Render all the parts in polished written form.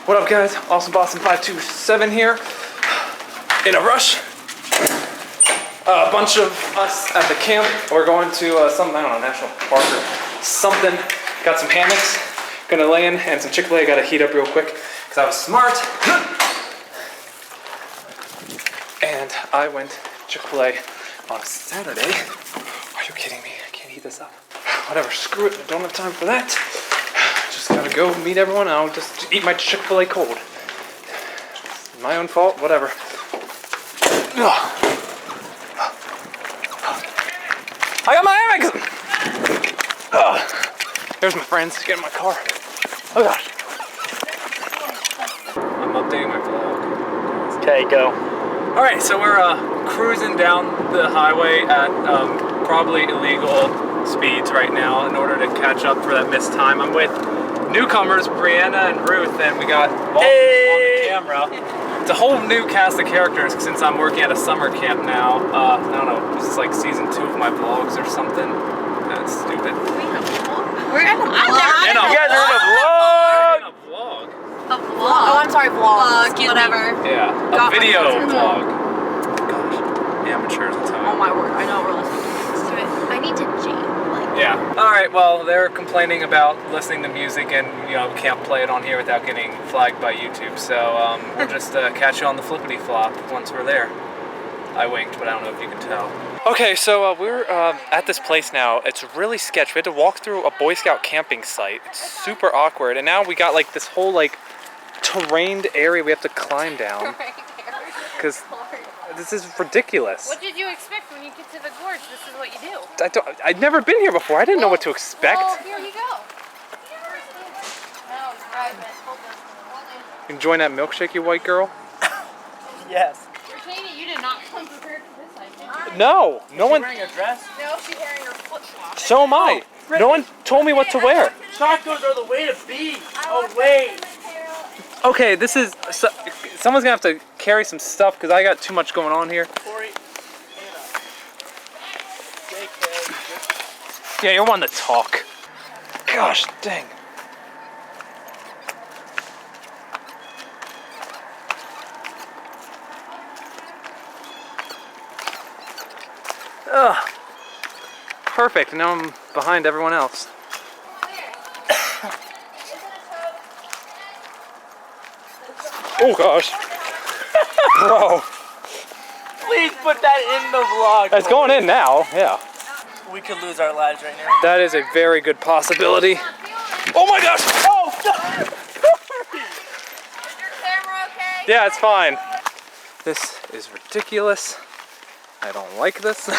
What up, guys? Awesome Boston 527 here. In a rush. A bunch of us at the camp. We're going to some, I don't know, national park or something. Got some hammocks. Gonna lay in, and some Chick-fil-A. Gotta heat up real quick because I was smart. And I went Chick-fil-A on Saturday. Are you kidding me? I can't heat this up. Whatever, screw it. I don't have time for that. Just gotta go meet everyone. I'll just eat my Chick-fil-A cold. It's my own fault, whatever. I got my hammocks! There's my friends. Get in my car. Oh gosh. I'm updating my vlog. Okay, go. Alright, so we're cruising down the highway at probably illegal speeds right now in order to catch up for that missed time. I'm with newcomers, Brianna and Ruth, and we got Walton on the camera. It's a whole new cast of characters since I'm working at a summer camp now. I don't know, this is like season 2 of my vlogs or something. That's stupid. We're in a vlog. You guys are in a vlog! In a vlog. A vlog. Oh, I'm sorry, vlog. Whatever. Yeah, a video vlog. Gosh, amateurs at times. Oh my word, I know we're listening to it. I need to jam. Yeah. All right. Well, they're complaining about listening to music and can't play it on here without getting flagged by YouTube. So we'll just catch you on the flippity flop once we're there. I winked, but I don't know if you can tell. Okay, so we're at this place now. It's really sketchy. We had to walk through a Boy Scout camping site. It's super awkward, and now we got like this whole like terrained area we have to climb down because this is ridiculous. What did you expect when you get to the gorge? This is what you do. I'd never been here before. I didn't know what to expect. Well, here you go. You enjoying that milkshake, you white girl? Yes. You're saying that you did not come prepared for this, I think. No, no one. Wearing a dress? No, she's wearing her flip-flops. So am I. No one told me what to wear. Chacos are the way to be. Oh, wait. Okay, this is. Someone's gonna have to carry some stuff because I got too much going on here. Corey, JK. Yeah, you're one to talk. Gosh dang. Ugh. Perfect. Now I'm behind everyone else. Oh gosh. Bro. Please put that in the vlog. It's going in now, yeah. We could lose our lives right now. That is a very good possibility. Oh my gosh! Oh, Is your camera okay? Yeah, it's fine. This is ridiculous. I don't like this.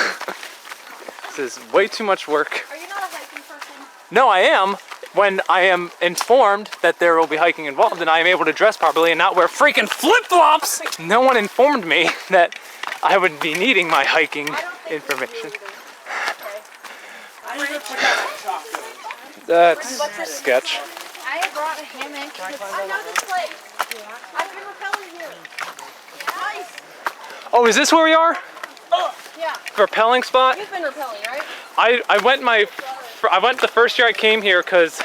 This is way too much work. Are you not a hiking person? No, I am. When I am informed that there will be hiking involved and I am able to dress properly and not wear freaking flip-flops. No one informed me that I would be needing my hiking information. That's sketch. I brought a hammock. I know this place. I've been rappelling here. Nice. Oh, is this where we are? Yeah. Rappelling spot? You've been rappelling, right? I went the first year I came here because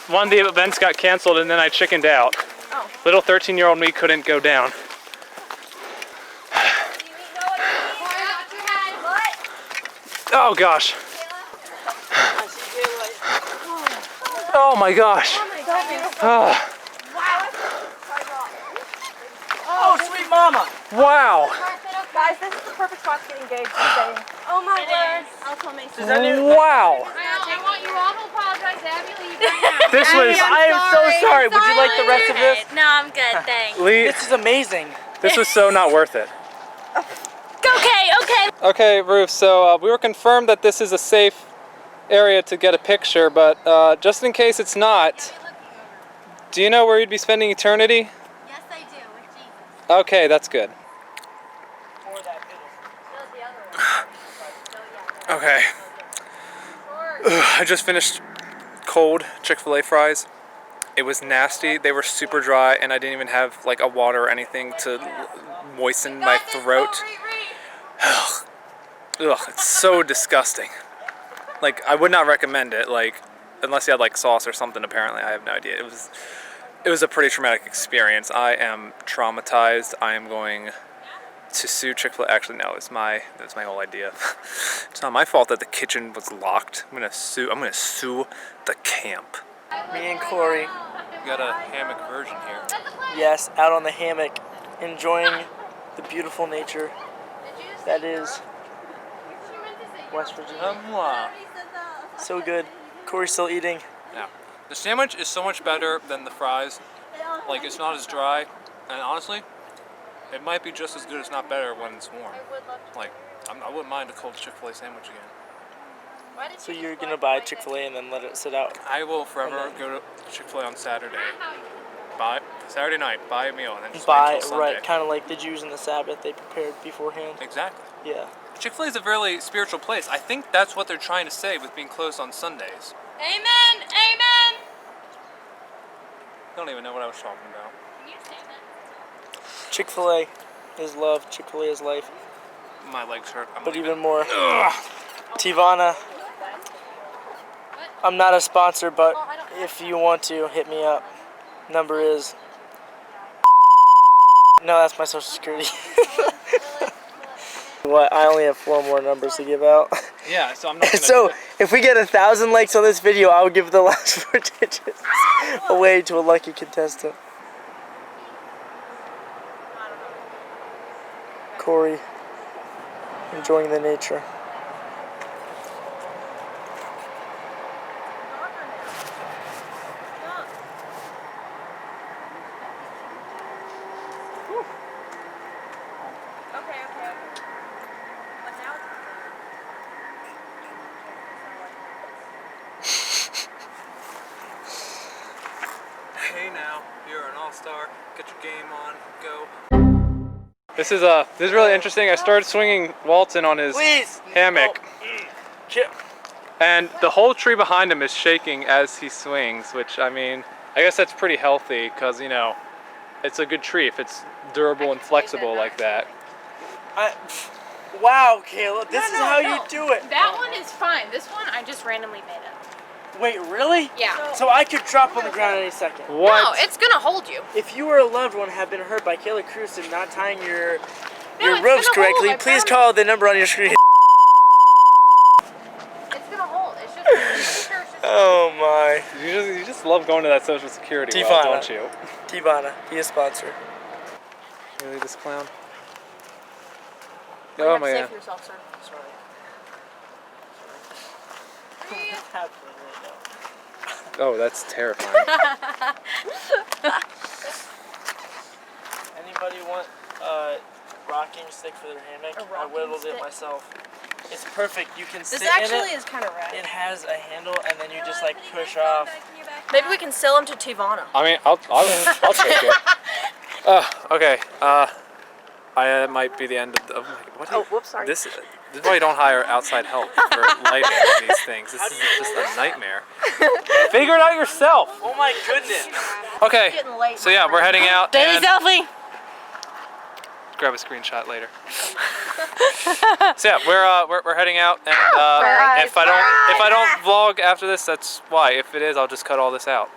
one of the events got canceled and then I chickened out. Oh. Little 13-year-old me couldn't go down. Oh gosh. Oh my gosh. Oh, oh, sweet mama. wow. Guys, this is the perfect spot to get engaged today. Oh my word. I'll tell Mason. Is that new? Wow. I want you all to apologize to Abby Lee right now. This was I am so sorry. Would you like the rest of this? No, I'm good, thanks. Lee, This is amazing. this was so not worth it. Okay. Okay, Ruth, so we were confirmed that this is a safe area to get a picture, but just in case it's not, do you know where you'd be spending eternity? Yes, I do, with Jesus. Okay, that's good. Okay. I just finished cold Chick-fil-A fries. It was nasty. They were super dry, and I didn't even have like a water or anything to moisten my throat. Ugh, it's so disgusting. Like, I would not recommend it, like, unless you had like sauce or something. Apparently, I have no idea. It was It was a pretty traumatic experience. I am traumatized. I am going to sue Chick-fil-A. Actually, no, that's my whole idea. It's not my fault that the kitchen was locked. I'm gonna sue the camp. Me and Corey, You got a hammock version here. yes, out on the hammock, enjoying the beautiful nature that is West Virginia. So good. Corey's still eating. Yeah. The sandwich is so much better than the fries. Like, it's not as dry, and honestly, it might be just as good, if not better, when it's warm. Like, I wouldn't mind a cold Chick-fil-A sandwich again. So you're gonna buy Chick-fil-A and then let it sit out. I will forever go to Chick-fil-A on Saturday. Saturday night, buy a meal, and then just wait Buy, until Sunday. right, kind of like the Jews in the Sabbath, they prepared beforehand. Exactly. Yeah. Chick-fil-A is a really spiritual place. I think that's what they're trying to say with being closed on Sundays. Amen. Amen. I don't even know what I was talking about. You say that. Chick-fil-A is love, Chick-fil-A is life. My legs hurt. I'm But leaving. even more, Tivana. I'm not a sponsor, but if you want to, hit me up. Number is... No, that's my social security. What? I only have 4 more numbers to give out. Yeah, so I'm not gonna So, if we get 1,000 likes on this video, I'll give the last 4 digits away to a lucky contestant. Corey, enjoying the nature. Okay. But now Hey now, you're an all-star. Get your game on. Go. This is really interesting. I started swinging Walton on his Please! hammock, Chip. and the whole tree behind him is shaking as he swings. Which, I mean, I guess that's pretty healthy because, you know, it's a good tree if it's durable and flexible like that. Wow, Kayla, this is how you do it. That one is fine. This one I just randomly made up. Wait, really? Yeah. So I could drop on the ground any second. What? No, it's gonna hold you. If you or a loved one have been hurt by Kayla Cruz and not tying your it's ropes gonna hold, correctly, I please promise. call the number on your screen. It's gonna hold. It's just. I'm pretty sure it's just. Oh my. You just love going to that Social Security Tivana. well, don't you? Tivana, be a sponsor. Really, this clown? you Oh have my to say god. for yourself, sir. Sorry. What's happening right now? Oh, that's terrifying. Anybody want a rocking stick for their hammock? A I rocking whittled it stick? myself. It's perfect. You can This sit in actually it. is kind of rad. It has a handle, and then you just like push off. Maybe we can sell them to Tivana. I mean, I'll take it. Okay. I might be the end of the. What Oh, whoops, sorry. This is why you don't hire outside help for lighting these things. This is just a nightmare. Figure it out yourself. Oh my goodness! Okay. Getting late, So yeah, we're heading out. Daily and selfie. grab a screenshot later. So yeah, we're heading out, and if I don't vlog after this, that's why. If it is, I'll just cut all this out.